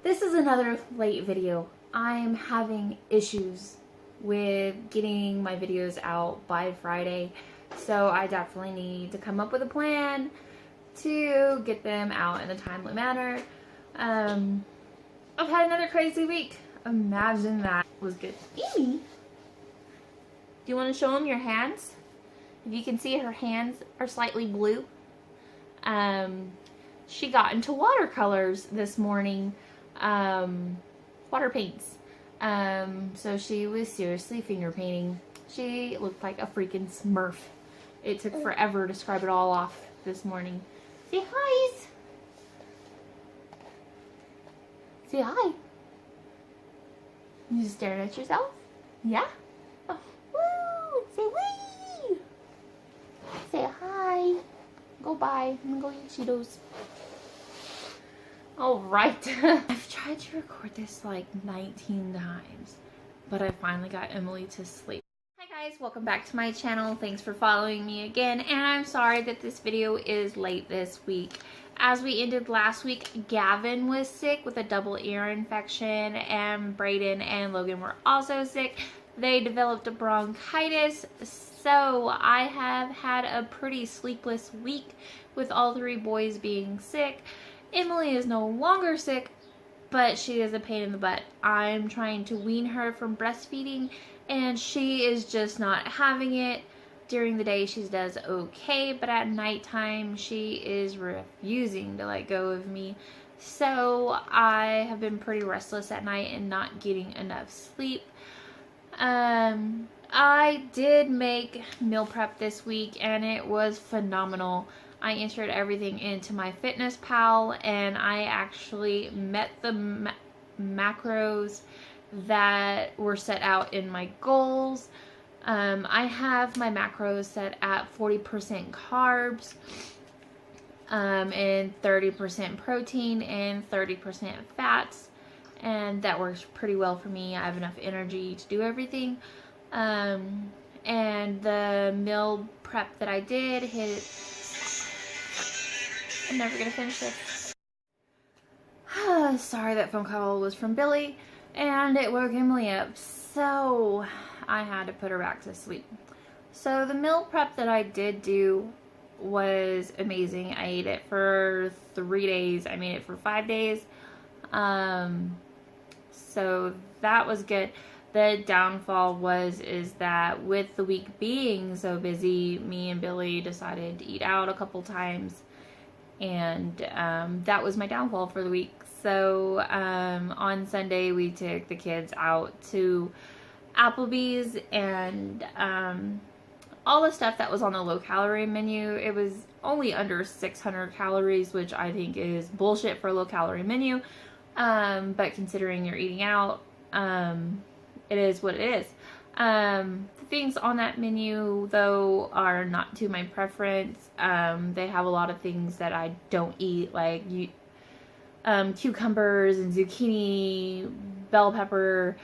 This is another late video. I'm having issues with getting my videos out by Friday, so I definitely need to come up with a plan to get them out in a timely manner. I've had another crazy week. Imagine that. It was good. Amy, do you want to show them your hands? If you can see, her hands are slightly blue. She got into watercolors this morning. Water paints. So she was seriously finger painting. She looked like a freaking Smurf. It took forever to scrub it all off this morning. Say hi. Say hi. You just staring at yourself? Yeah? Oh, woo! Say wee! Say hi. Go bye. I'm gonna go eat Cheetos. Alright. I've tried to record this like 19 times, but I finally got Emily to sleep. Hi guys, welcome back to my channel. Thanks for following me again, and I'm sorry that this video is late this week. As we ended last week, Gavin was sick with a double ear infection, and Brayden and Logan were also sick. They developed a bronchitis, so I have had a pretty sleepless week with all three boys being sick. Emily is no longer sick, but she is a pain in the butt. I'm trying to wean her from breastfeeding, and she is just not having it. During the day, she does okay, but at nighttime, she is refusing to let go of me. So I have been pretty restless at night and not getting enough sleep. I did make meal prep this week, and it was phenomenal. I entered everything into MyFitnessPal, and I actually met the macros that were set out in my goals. I have my macros set at 40% carbs, and 30% protein and 30% fats, and that works pretty well for me. I have enough energy to do everything. And the meal prep that I did hit. I'm never gonna finish this. Sorry, that phone call was from Billy, and it woke Emily up, so I had to put her back to sleep. So the meal prep that I did do was amazing. I ate it for 3 days. I made it for 5 days. So that was good. The downfall is that with the week being so busy, me and Billy decided to eat out a couple times, and that was my downfall for the week. So on Sunday we took the kids out to Applebee's, and all the stuff that was on the low calorie menu, it was only under 600 calories, which I think is bullshit for a low calorie menu, but considering you're eating out, it is what it is. The things on that menu, though, are not to my preference. They have a lot of things that I don't eat, like cucumbers and zucchini, bell pepper,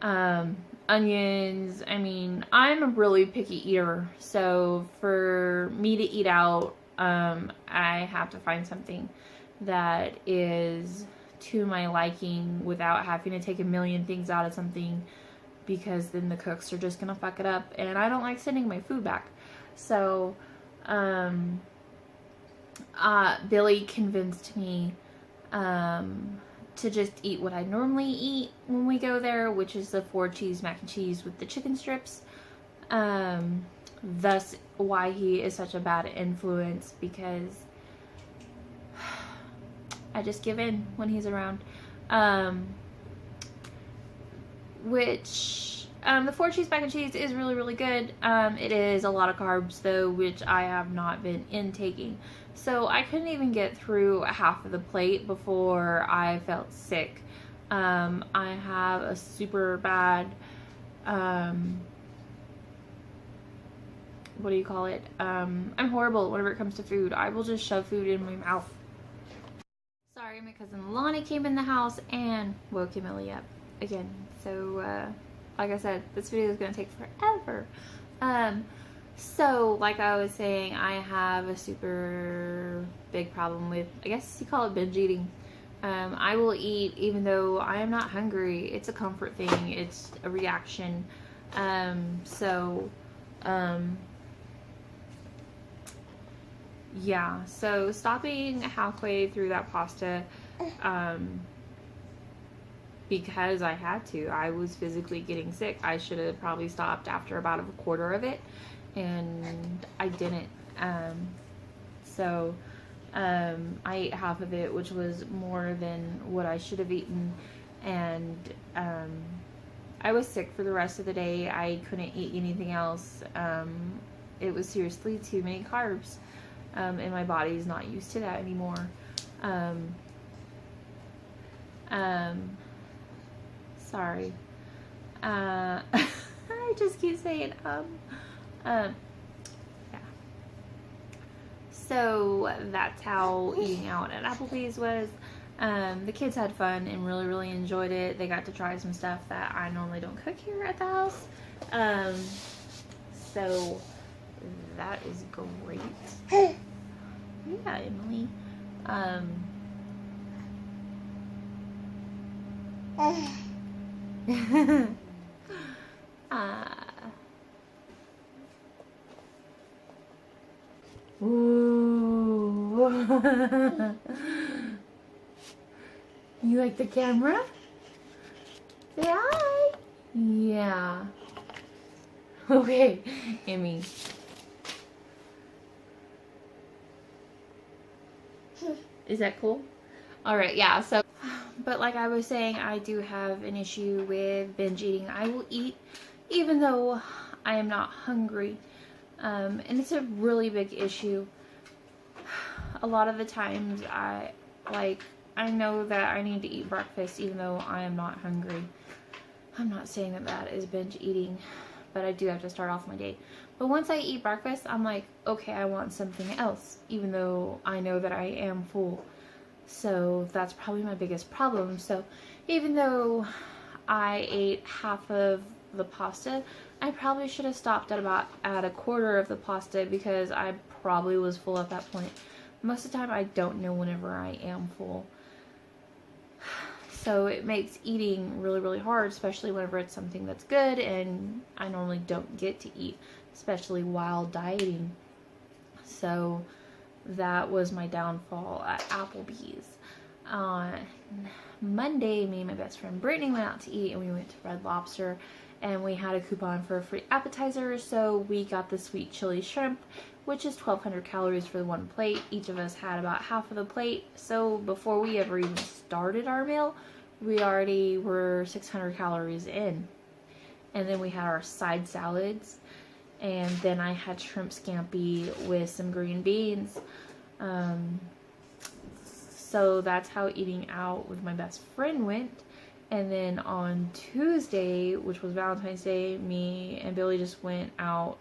onions. I mean, I'm a really picky eater, so for me to eat out, I have to find something that is to my liking without having to take a million things out of something, because then the cooks are just gonna fuck it up, and I don't like sending my food back. So Billy convinced me to just eat what I normally eat when we go there, which is the 4 cheese mac and cheese with the chicken strips. Thus why he is such a bad influence, because I just give in when he's around. The 4 cheese mac and cheese is really, really good. It is a lot of carbs, though, which I have not been intaking. So I couldn't even get through half of the plate before I felt sick. I have a super bad, what do you call it? I'm horrible whenever it comes to food. I will just shove food in my mouth. Sorry, my cousin Lonnie came in the house and woke Emily up again. So, like I said, this video is going to take forever. So, like I was saying, I have a super big problem with, I guess you call it binge eating. I will eat even though I am not hungry. It's a comfort thing. It's a reaction. So, yeah. So stopping halfway through that pasta, because I had to. I was physically getting sick. I should have probably stopped after about a quarter of it, and I didn't. So I ate half of it, which was more than what I should have eaten, and I was sick for the rest of the day. I couldn't eat anything else. It was seriously too many carbs, and my body's not used to that anymore. Sorry. I just keep saying, yeah. So that's how eating out at Applebee's was. The kids had fun and really, really enjoyed it. They got to try some stuff that I normally don't cook here at the house. So that is great. Yeah, Emily. Ooh. You like the camera? Say hi. Yeah. Okay, Emmy. Is that cool? Alright, yeah, so, but like I was saying, I do have an issue with binge eating. I will eat even though I am not hungry. And it's a really big issue. A lot of the times I know that I need to eat breakfast even though I am not hungry. I'm not saying that that is binge eating, but I do have to start off my day. But once I eat breakfast, I'm like, okay, I want something else, even though I know that I am full. So that's probably my biggest problem. So even though I ate half of the pasta, I probably should have stopped at a quarter of the pasta because I probably was full at that point. Most of the time I don't know whenever I am full. So it makes eating really, really hard, especially whenever it's something that's good and I normally don't get to eat, especially while dieting. So that was my downfall at Applebee's. On Monday, me and my best friend Brittany went out to eat and we went to Red Lobster and we had a coupon for a free appetizer, so we got the sweet chili shrimp, which is 1,200 calories for the one plate. Each of us had about half of the plate, so before we ever even started our meal, we already were 600 calories in. And then we had our side salads, and then I had shrimp scampi with some green beans. So that's how eating out with my best friend went. And then on Tuesday, which was Valentine's Day, me and Billy just went out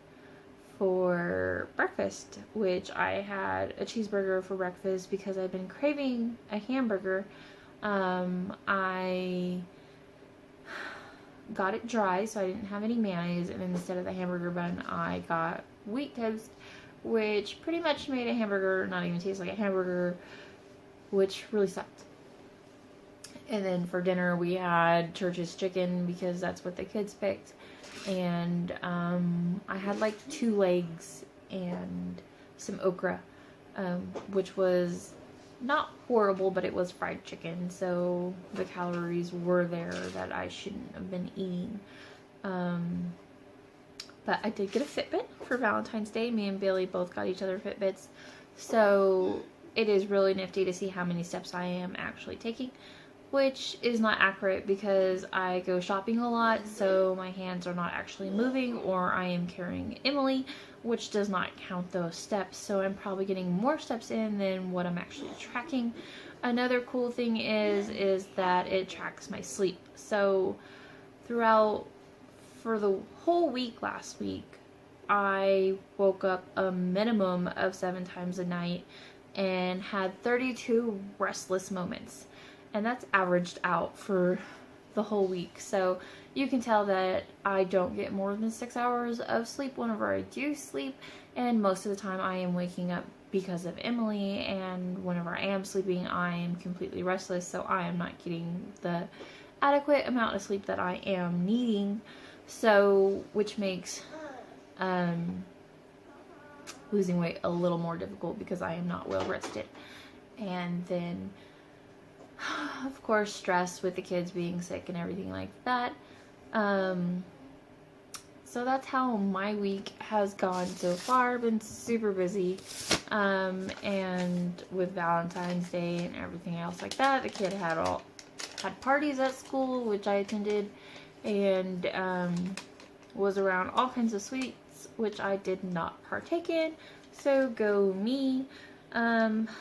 for breakfast, which I had a cheeseburger for breakfast because I've been craving a hamburger. I got it dry, so I didn't have any mayonnaise, and instead of the hamburger bun, I got wheat toast, which pretty much made a hamburger not even taste like a hamburger, which really sucked. And then for dinner, we had Church's chicken because that's what the kids picked. And I had like 2 legs and some okra, which was not horrible, but it was fried chicken. So the calories were there that I shouldn't have been eating. But I did get a Fitbit for Valentine's Day. Me and Bailey both got each other Fitbits. So it is really nifty to see how many steps I am actually taking, which is not accurate because I go shopping a lot, so my hands are not actually moving, or I am carrying Emily, which does not count those steps, so I'm probably getting more steps in than what I'm actually tracking. Another cool thing is that it tracks my sleep. So for the whole week last week, I woke up a minimum of 7 times a night and had 32 restless moments. And that's averaged out for the whole week. So you can tell that I don't get more than 6 hours of sleep whenever I do sleep. And most of the time I am waking up because of Emily, and whenever I am sleeping, I am completely restless, so I am not getting the adequate amount of sleep that I am needing, so which makes losing weight a little more difficult because I am not well rested. And then of course stress with the kids being sick and everything like that. So that's how my week has gone so far. Been super busy, and with Valentine's Day and everything else like that, the kid had parties at school, which I attended, and was around all kinds of sweets, which I did not partake in, so go me.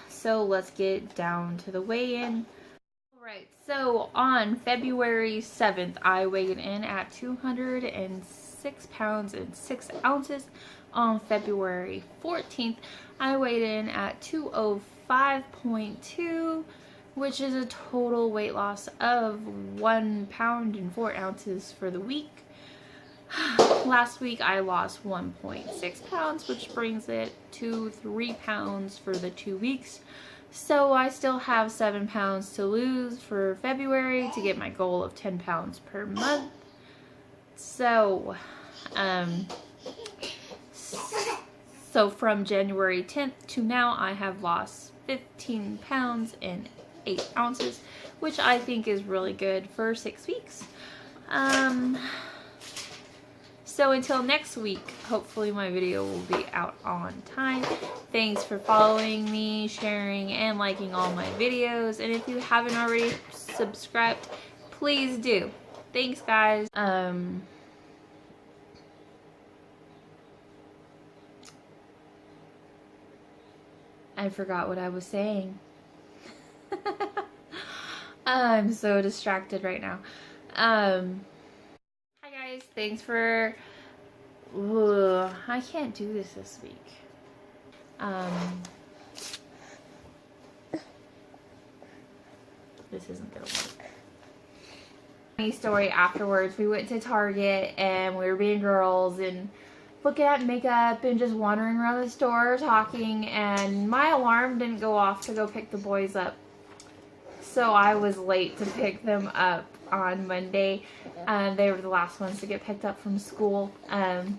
So let's get down to the weigh-in. Alright, so on February 7th, I weighed in at 206 pounds and 6 ounces. On February 14th, I weighed in at 205.2, which is a total weight loss of 1 pound and 4 ounces for the week. Last week I lost 1.6 pounds, which brings it to 3 pounds for the 2 weeks. So I still have 7 pounds to lose for February to get my goal of 10 pounds per month. So, from January 10th to now, I have lost 15 pounds and 8 ounces, which I think is really good for 6 weeks. So until next week, hopefully my video will be out on time. Thanks for following me, sharing, and liking all my videos. And if you haven't already subscribed, please do. Thanks, guys. I forgot what I was saying. I'm so distracted right now. Hi guys, thanks for... I can't do this week. This isn't gonna work. Funny story afterwards, we went to Target and we were being girls and looking at makeup and just wandering around the store talking, and my alarm didn't go off to go pick the boys up. So I was late to pick them up on Monday. They were the last ones to get picked up from school.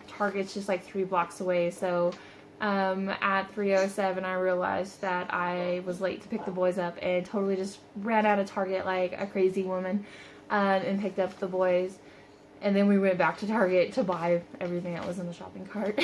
Target's just like 3 blocks away, so at 3:07 I realized that I was late to pick the boys up and totally just ran out of Target like a crazy woman, and picked up the boys. And then we went back to Target to buy everything that was in the shopping cart.